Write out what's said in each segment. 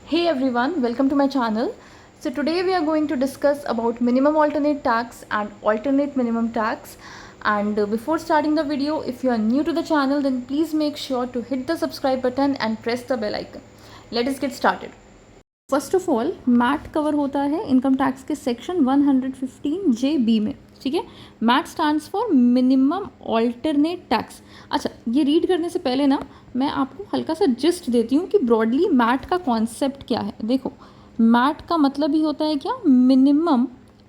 Hey everyone, welcome to my channel. So today we are going to discuss about minimum alternate tax and alternate minimum tax. And before starting the video, if you are new to the channel, then please make sure to hit the subscribe button and press the bell icon. Let us get started. First of all MAT cover होता है income tax के section 115JB में, ठीक है। MAT stands for minimum alternate tax. अच्छा, ये read करने से पहले ना मैं आपको हल्का सा जिस्ट देती हूँ कि ब्रॉडली मैट का कॉन्सेप्ट क्या है। देखो, मैट का मतलब ही होता है क्या, मिनिमम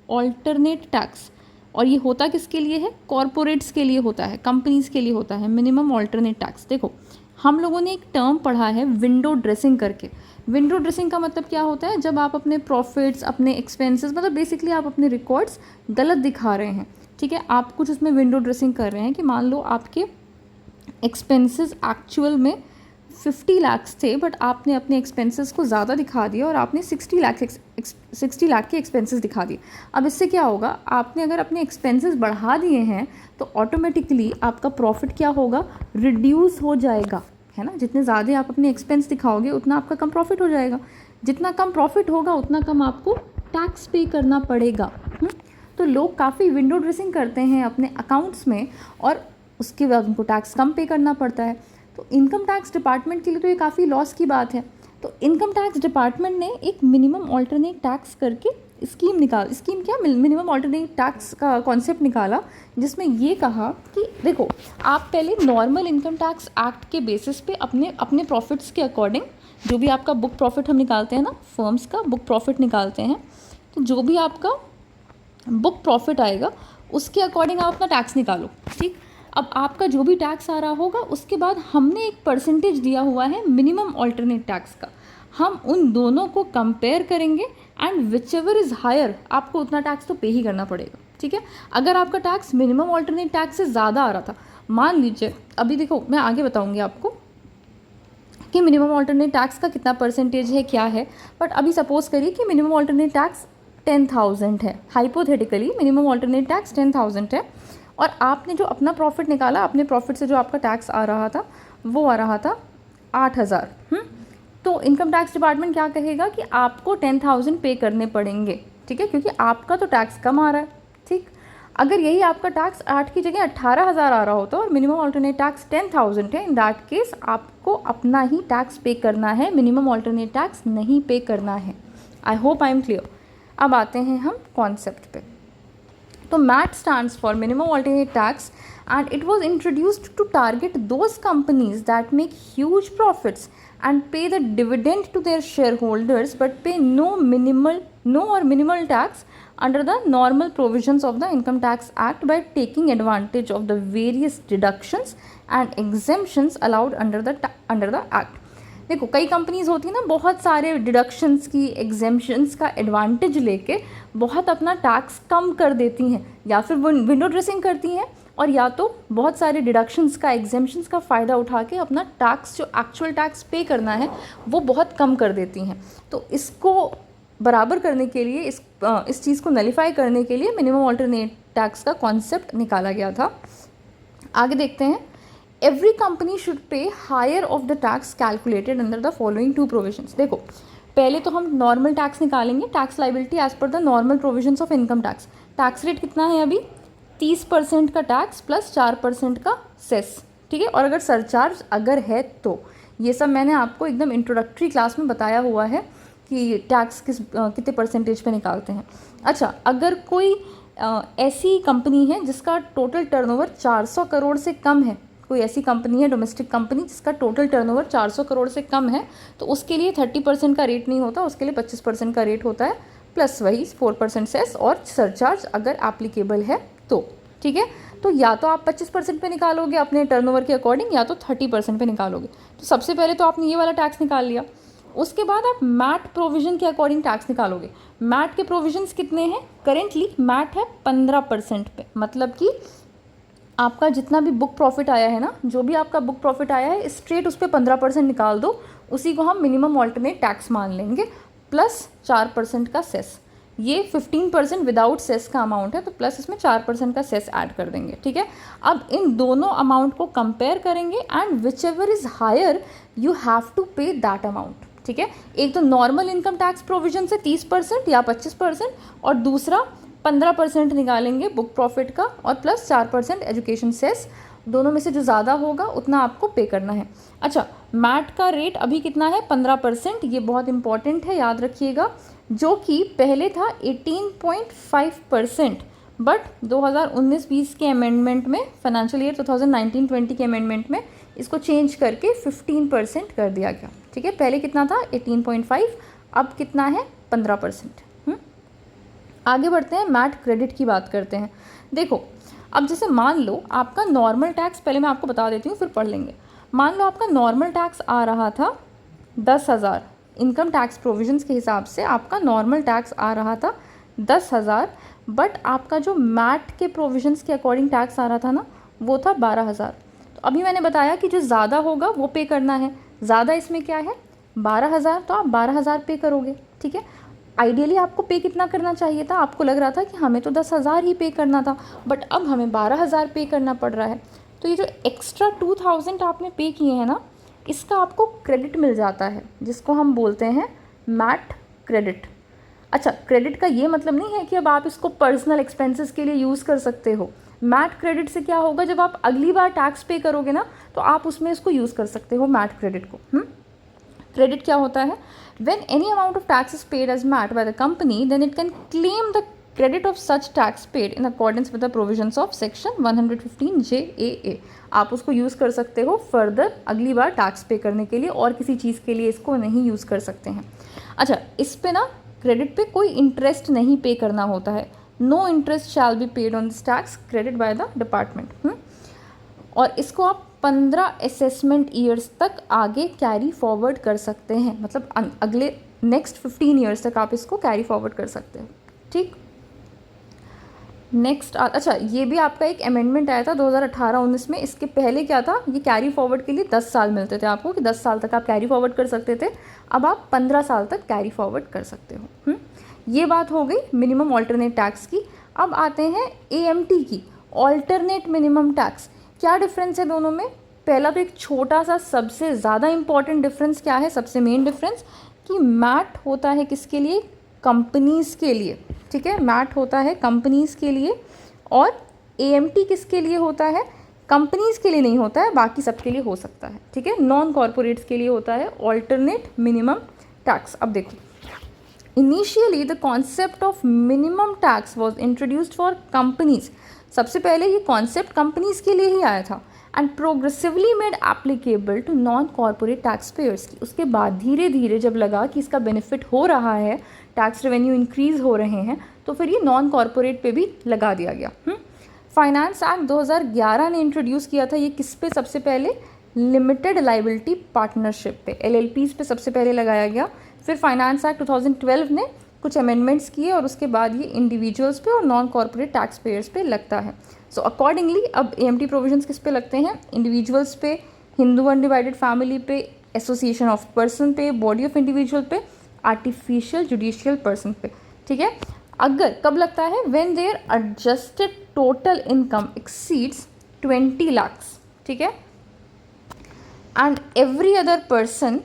ऑल्टरनेट टैक्स। और ये होता किसके लिए है, कॉरपोरेट्स के लिए होता है, कंपनीज के लिए होता है मिनिमम ऑल्टरनेट टैक्स। देखो, हम लोगों ने एक टर्म पढ़ा है विंडो ड्रेसिंग करके। विंडो ड्रेसिंग का मतलब क्या होता है, जब आप अपने प्रॉफिट्स, अपने एक्सपेंसेस, मतलब बेसिकली आप अपने रिकॉर्ड्स गलत दिखा रहे हैं, ठीक है। आप कुछ उसमें विंडो ड्रेसिंग कर रहे हैं कि मान लो आपके एक्सपेंसेस एक्चुअल में 50 लाख थे, बट आपने अपने एक्सपेंसेस को ज़्यादा दिखा दिया और आपने 60 लाख के एक्सपेंसेस दिखा दिए। अब इससे क्या होगा, आपने अगर अपने एक्सपेंसेस बढ़ा दिए हैं तो ऑटोमेटिकली आपका प्रॉफिट क्या होगा, रिड्यूस हो जाएगा, है ना। जितने ज़्यादा आप अपने एक्सपेंस दिखाओगे उतना आपका कम प्रॉफिट हो जाएगा। जितना कम प्रॉफिट होगा उतना कम आपको टैक्स पे करना पड़ेगा। तो लोग काफ़ी विंडो ड्रेसिंग करते हैं अपने अकाउंट्स में और उसके बाद उनको टैक्स कम पे करना पड़ता है। तो इनकम टैक्स डिपार्टमेंट के लिए तो ये काफ़ी लॉस की बात है। तो इनकम टैक्स डिपार्टमेंट ने एक मिनिमम ऑल्टरनेट टैक्स करके स्कीम क्या मिनिमम ऑल्टरनेट टैक्स का कॉन्सेप्ट निकाला, जिसमें ये कहा कि देखो, आप पहले नॉर्मल इनकम टैक्स एक्ट के बेसिस पे अपने प्रॉफिट्स के अकॉर्डिंग, जो भी आपका बुक प्रॉफिट हम निकालते हैं ना, फर्म्स का बुक प्रॉफिट निकालते हैं, तो जो भी आपका बुक प्रॉफिट आएगा उसके अकॉर्डिंग आप अपना टैक्स निकालो, ठीक। अब आपका जो भी टैक्स आ रहा होगा उसके बाद हमने एक परसेंटेज दिया हुआ है मिनिमम ऑल्टरनेट टैक्स का, हम उन दोनों को कंपेयर करेंगे and whichever is higher, आपको उतना टैक्स तो पे ही करना पड़ेगा, ठीक है। अगर आपका टैक्स मिनिमम ऑल्टरनेट टैक्स से ज़्यादा आ रहा था, मान लीजिए, अभी देखो मैं आगे बताऊंगी आपको कि मिनिमम ऑल्टरनेट टैक्स का कितना परसेंटेज है, क्या है, बट अभी सपोज करिए कि मिनिमम ऑल्टरनेट टैक्स 10,000 है, हाइपोथेटिकली मिनिमम ऑल्टरनेट टैक्स 10,000 है, और आपने जो अपना प्रॉफिट निकाला, अपने प्रॉफिट से जो आपका टैक्स आ रहा था वो आ रहा था 8,000। तो इनकम टैक्स डिपार्टमेंट क्या कहेगा कि आपको 10,000 पे करने पड़ेंगे, ठीक है, क्योंकि आपका तो टैक्स कम आ रहा है, ठीक। अगर यही आपका टैक्स 8 की जगह 18,000 आ रहा होता और मिनिमम ऑल्टरनेट टैक्स 10,000 है, इन दैट केस आपको अपना ही टैक्स पे करना है, मिनिमम ऑल्टरनेट टैक्स नहीं पे करना है। I hope I am clear. अब आते हैं हम कॉन्सेप्ट पे। तो MAT stands for minimum alternate tax and it was introduced to target those companies that make huge profits and pay the dividend to their shareholders but pay no or minimal tax under the normal provisions of the Income Tax Act by taking advantage of the various deductions and exemptions allowed under the act. देखो, कई companies होती हैं ना, बहुत सारे deductions की, exemptions का advantage लेके बहुत अपना टैक्स कम कर देती हैं, या फिर वो विंडो ड्रेसिंग करती हैं, और या तो बहुत सारे डिडक्शंस का, एग्जेम्पशंस का फ़ायदा उठा के अपना टैक्स, जो एक्चुअल टैक्स पे करना है, वो बहुत कम कर देती हैं। तो इसको बराबर करने के लिए, इस चीज़ को नलीफाई करने के लिए मिनिमम ऑल्टरनेट टैक्स का कॉन्सेप्ट निकाला गया था। आगे देखते हैं। Every company should pay higher of the tax calculated under the following 2 provisions. देखो, पहले तो हम नॉर्मल टैक्स निकालेंगे, tax liability as per the normal provisions of income tax. Tax rate कितना है अभी, 30% का टैक्स प्लस 4% का सेस, ठीक है। और अगर सरचार्ज अगर है तो ये सब मैंने आपको एकदम इंट्रोडक्टरी क्लास में बताया हुआ है कि टैक्स कितने परसेंटेज पे निकालते हैं। अच्छा, अगर कोई ऐसी कंपनी है जिसका टोटल टर्नओवर 400 करोड़ से कम है, कोई ऐसी कंपनी है, डोमेस्टिक कंपनी, जिसका टोटल टर्नओवर 400 करोड़ से कम है, तो उसके लिए 30% का रेट नहीं होता, उसके लिए 25% का रेट होता है, प्लस वही 4% सेस और सरचार्ज अगर एप्लीकेबल है तो, ठीक है। तो या तो आप 25% पे निकालोगे अपने टर्नओवर के अकॉर्डिंग, या तो 30% पे निकालोगे। तो सबसे पहले तो आपने ये वाला टैक्स निकाल लिया, उसके बाद आप मैट प्रोविज़न के अकॉर्डिंग टैक्स निकालोगे। मैट के प्रोविजंस कितने हैं, करेंटली मैट है 15% पे, मतलब कि आपका जितना भी बुक प्रॉफिट आया है ना, जो भी आपका बुक प्रॉफिट आया है, स्ट्रेट उस पर 15% निकाल दो, उसी को हम मिनिमम ऑल्टरनेट टैक्स मान लेंगे, प्लस 4% का सेस। ये 15% विदाउट सेस का अमाउंट है, तो प्लस इसमें 4% का सेस ऐड कर देंगे, ठीक है। अब इन दोनों अमाउंट को कंपेयर करेंगे and whichever is higher you have to pay that amount, ठीक है। एक तो नॉर्मल इनकम टैक्स प्रोविजन से 30% या 25% और दूसरा 15% निकालेंगे बुक प्रॉफिट का और प्लस 4% एजुकेशन सेस। दोनों में से जो ज़्यादा होगा उतना आपको पे करना है। अच्छा, मैट का रेट अभी कितना है? 15%। ये बहुत इंपॉर्टेंट है, याद रखिएगा, जो कि पहले था 18.5%, बट 2019-20 के अमेंडमेंट में, फाइनेंशियल ईयर 2019-20 के अमेंडमेंट में इसको चेंज करके 15% कर दिया गया। ठीक है, पहले कितना था? 18.5, अब कितना है? 15%। आगे बढ़ते हैं, मैट क्रेडिट की बात करते हैं। देखो, अब जैसे मान लो आपका नॉर्मल टैक्स, पहले मैं आपको बता देती हूँ फिर पढ़ लेंगे। मान लो आपका नॉर्मल टैक्स आ रहा था 10,000, इनकम टैक्स प्रोविजंस के हिसाब से आपका नॉर्मल टैक्स आ रहा था 10,000, बट आपका जो मैट के प्रोविजंस के अकॉर्डिंग टैक्स आ रहा था ना, वो था 12,000। तो अभी मैंने बताया कि जो ज़्यादा होगा वो पे करना है। ज़्यादा इसमें क्या है? 12,000, तो आप 12,000 पे करोगे। ठीक है, आइडियली आपको पे कितना करना चाहिए था? आपको लग रहा था कि हमें तो 10,000 ही पे करना था, बट अब हमें 12,000 पे करना पड़ रहा है। तो ये जो एक्स्ट्रा 2,000 आपने पे किए हैं ना, इसका आपको क्रेडिट मिल जाता है, जिसको हम बोलते हैं मैट क्रेडिट। अच्छा, क्रेडिट का ये मतलब नहीं है कि अब आप इसको पर्सनल एक्सपेंसेस के लिए यूज़ कर सकते हो। मैट क्रेडिट से क्या होगा, जब आप अगली बार टैक्स पे करोगे ना, तो आप उसमें इसको यूज़ कर सकते हो, मैट क्रेडिट को। क्रेडिट क्या होता है? When any amount of tax is paid as MAT by the company, then it can claim the credit of such tax paid in accordance with the provisions of section 115 JAA। आप उसको use कर सकते हो further अगली बार tax पे करने के लिए, और किसी चीज़ के लिए इसको नहीं यूज़ कर सकते हैं। अच्छा, इस पे ना क्रेडिट पे कोई इंटरेस्ट नहीं पे करना होता है। No interest shall be paid on this tax credit by the department. और इसको आप 15 असेसमेंट ईयर्स तक आगे कैरी फॉरवर्ड कर सकते हैं, मतलब अगले नेक्स्ट 15 ईयर्स तक आप इसको कैरी फॉरवर्ड कर सकते हैं। ठीक, नेक्स्ट अच्छा, ये भी आपका एक अमेंडमेंट आया था 2018-19 में। इसके पहले क्या था? ये कैरी फॉरवर्ड के लिए 10 साल मिलते थे आपको, कि 10 साल तक आप कैरी फॉरवर्ड कर सकते थे। अब आप 15 साल तक कैरी फॉरवर्ड कर सकते हो। ये बात हो गई मिनिमम ऑल्टरनेट टैक्स की। अब आते हैं AMT की, ऑल्टरनेट मिनिमम टैक्स। क्या डिफरेंस है दोनों में? पहला तो एक छोटा सा सबसे ज़्यादा इम्पॉर्टेंट डिफरेंस क्या है, सबसे मेन डिफरेंस, कि मैट होता है किसके लिए? कंपनीज़ के लिए। ठीक है, मैट होता है कंपनीज़ के लिए, और AMT किसके लिए होता है? कंपनीज़ के लिए नहीं होता है, बाकी सबके लिए हो सकता है। ठीक है, नॉन कॉरपोरेट्स के लिए होता है ऑल्टरनेट मिनिमम टैक्स। अब देखो, initially the concept of minimum tax was introduced for companies. सबसे पहले ये कॉन्सेप्ट कंपनीज के लिए ही आया था, and progressively made applicable to non corporate tax payers की। उसके बाद धीरे धीरे जब लगा कि इसका बेनिफिट हो रहा है, टैक्स रेवेन्यू इंक्रीज हो रहे हैं, तो फिर ये नॉन कॉर्पोरेट पे भी लगा दिया गया। फाइनेंस एक्ट 2011 ने इंट्रोड्यूस किया था ये किस पे? सबसे पहले लिमिटेड लाइबिलिटी पार्टनरशिप पे, LLPs पे सबसे पहले लगाया गया। फिर फाइनेंस एक्ट 2012 ने कुछ अमेंडमेंट्स किए, और उसके बाद ये इंडिविजुअल्स पे और नॉन कॉर्पोरेट टैक्स पेयर्स पे लगता है। सो अकॉर्डिंगली अब AMT प्रोविजंस किस पे लगते हैं? इंडिविजुअल्स पे, हिंदू अनडिवाइडेड फैमिली पे, एसोसिएशन ऑफ पर्सन पे, बॉडी ऑफ इंडिविजुअल पे, आर्टिफिशियल जुडिशियल पर्सन पे। ठीक है, अगर कब लगता है? When there adjusted total income exceeds 20 lakhs। ठीक है, and every other person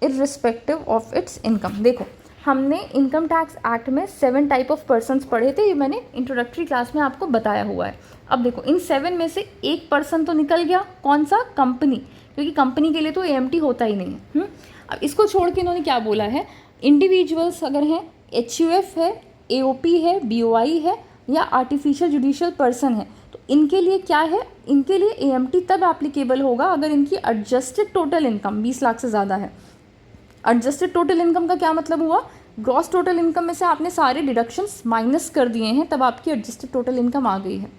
irrespective of its income. देखो, हमने इनकम टैक्स एक्ट में 7 टाइप ऑफ पर्सन्स पढ़े थे, ये मैंने इंट्रोडक्टरी क्लास में आपको बताया हुआ है। अब देखो, इन 7 में से एक पर्सन तो निकल गया, कौन सा? कंपनी, क्योंकि कंपनी के लिए तो AMT होता ही नहीं है। अब इसको छोड़ के इन्होंने क्या बोला है? इंडिविजुअल्स अगर हैं, HUF है, AOP है, BOI है, या आर्टिफिशियल जुडिशियल पर्सन है, तो इनके लिए क्या है? इनके लिए AMT तब एप्लीकेबल होगा अगर इनकी एडजस्टेड टोटल इनकम 20 लाख से ज़्यादा है। एडजस्टेड टोटल इनकम का क्या मतलब हुआ? ग्रॉस टोटल इनकम में से आपने सारे डिडक्शंस माइनस कर दिए हैं, तब आपकी एडजस्टेड टोटल इनकम आ गई है।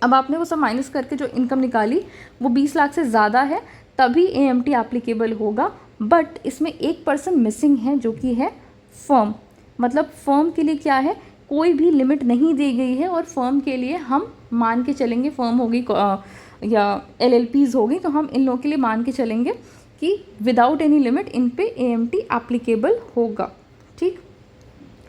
अब आपने वो सब माइनस करके जो इनकम निकाली वो 20 लाख से ज़्यादा है, तभी AMT एप्लीकेबल होगा। बट इसमें एक पर्सन मिसिंग है, जो कि है फर्म। मतलब फर्म के लिए क्या है? कोई भी लिमिट नहीं दी गई है, और फर्म के लिए हम मान के चलेंगे, फर्म होगी या LLPs होगी, तो हम इन लोगों के लिए मान के चलेंगे कि विदाउट एनी लिमिट इन पे AMT एप्लीकेबल होगा। ठीक,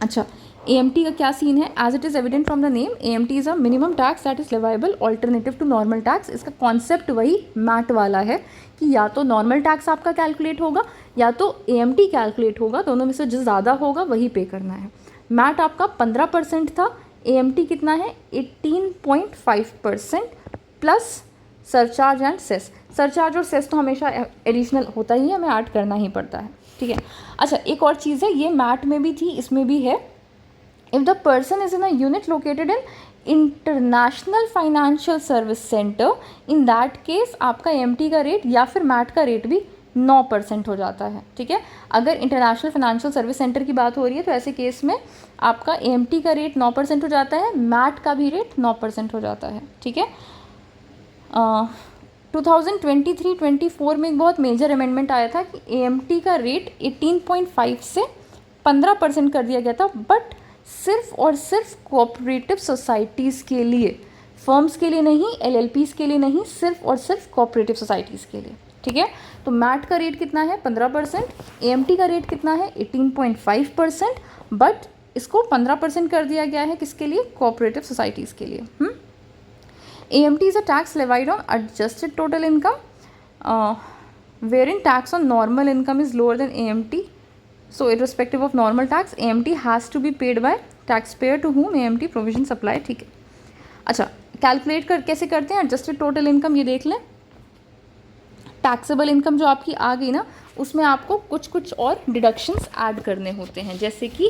अच्छा, AMT का क्या सीन है? As it is evident from the name, AMT is a minimum tax that is leviable alternative to normal tax. इसका कॉन्सेप्ट वही मैट वाला है कि या तो नॉर्मल टैक्स आपका कैलकुलेट होगा या तो AMT कैलकुलेट होगा, दोनों में से जो ज़्यादा होगा वही पे करना है। मैट आपका 15% था, AMT कितना है 18.5% plus surcharge and cess. Surcharge और सेस तो हमेशा एडिशनल होता ही है, हमें ऐड करना ही पड़ता है, ठीक है। अच्छा, एक और चीज़ है, ये मैट में भी थी, इसमें भी है। If the person is in a unit located in international financial service centre, in that case आपका AMT का रेट या फिर मैट का रेट भी 9% हो जाता है, ठीक है। अगर इंटरनेशनल फाइनेंशियल सर्विस सेंटर की बात हो रही है तो ऐसे केस में आपका AMT का रेट 9% हो जाता है, मैट का भी रेट 9% हो जाता है, ठीक है। 2023-24 में एक बहुत मेजर अमेंडमेंट आया था कि AMT का रेट 18.5 से 15% कर दिया गया था, बट सिर्फ और सिर्फ कोऑपरेटिव सोसाइटीज़ के लिए, फर्म्स के लिए नहीं, LLPs के लिए नहीं, सिर्फ और सिर्फ कोऑपरेटिव सोसाइटीज़ के लिए, ठीक है। तो मैट का रेट कितना है 15%, AMT का रेट कितना है 18.5%, बट इसको 15% कर दिया गया है किसके लिए? कोऑपरेटिव सोसाइटीज़ के लिए। AMT is a tax levied on adjusted total income, wherein tax on normal income is lower than AMT. So irrespective of normal tax, AMT has to be paid by taxpayer to whom AMT provisions apply, ठीक है। अच्छा, calculate कैसे करते हैं adjusted total income, ये देख लें। Taxable income जो आपकी आ गई ना, उसमें आपको कुछ और डिडक्शंस ऐड करने होते हैं। जैसे कि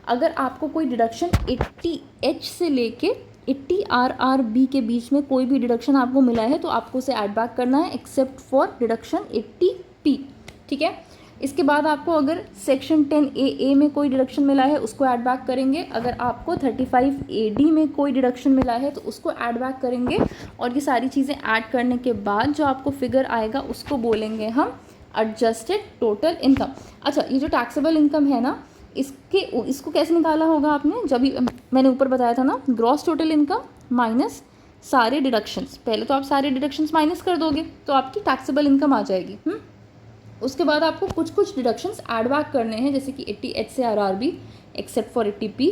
अगर आपको कोई डिडक्शन 80H से लेके 80 RRB के बीच में कोई भी डिडक्शन आपको मिला है तो आपको उसे ऐड बैक करना है, एक्सेप्ट फॉर डिडक्शन 80P, ठीक है। इसके बाद आपको अगर सेक्शन 10AA में कोई डिडक्शन मिला है उसको ऐड बैक करेंगे, अगर आपको 35AD में कोई डिडक्शन मिला है तो उसको ऐड बैक करेंगे, और ये सारी चीज़ें ऐड करने के बाद जो आपको फिगर आएगा उसको बोलेंगे हम एडजस्टेड टोटल इनकम। अच्छा, ये जो टैक्सेबल इनकम है ना, इसको कैसे निकाला होगा आपने? जब मैंने ऊपर बताया था ना, ग्रॉस टोटल इनकम माइनस सारे डिडक्शंस। पहले तो आप सारे डिडक्शंस माइनस कर दोगे तो आपकी टैक्सेबल इनकम आ जाएगी। उसके बाद आपको कुछ डिडक्शंस ऐड बैक करने हैं, जैसे कि 80H से RRB except for 80P,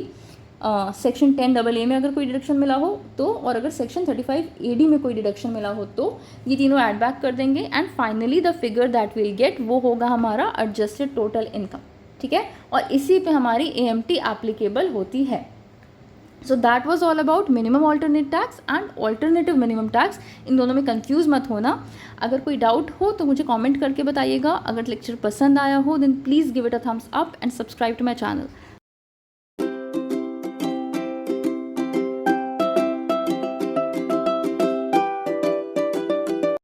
section 10AA में अगर कोई डिडक्शन मिला हो तो, और अगर सेक्शन 35AD में कोई डिडक्शन मिला हो तो ये तीनों ऐड बैक कर देंगे, and finally the figure that will get वो होगा हमारा एडजस्टेड टोटल इनकम, ठीक है। और इसी पे हमारी AMT एप्लीकेबल होती है। So that was all about minimum alternate tax and alternative minimum tax. इन दोनों में कंफ्यूज मत होना। अगर कोई डाउट हो तो मुझे कमेंट करके बताइएगा। अगर लेक्चर पसंद आया हो then please give it a thumbs up and subscribe to my channel.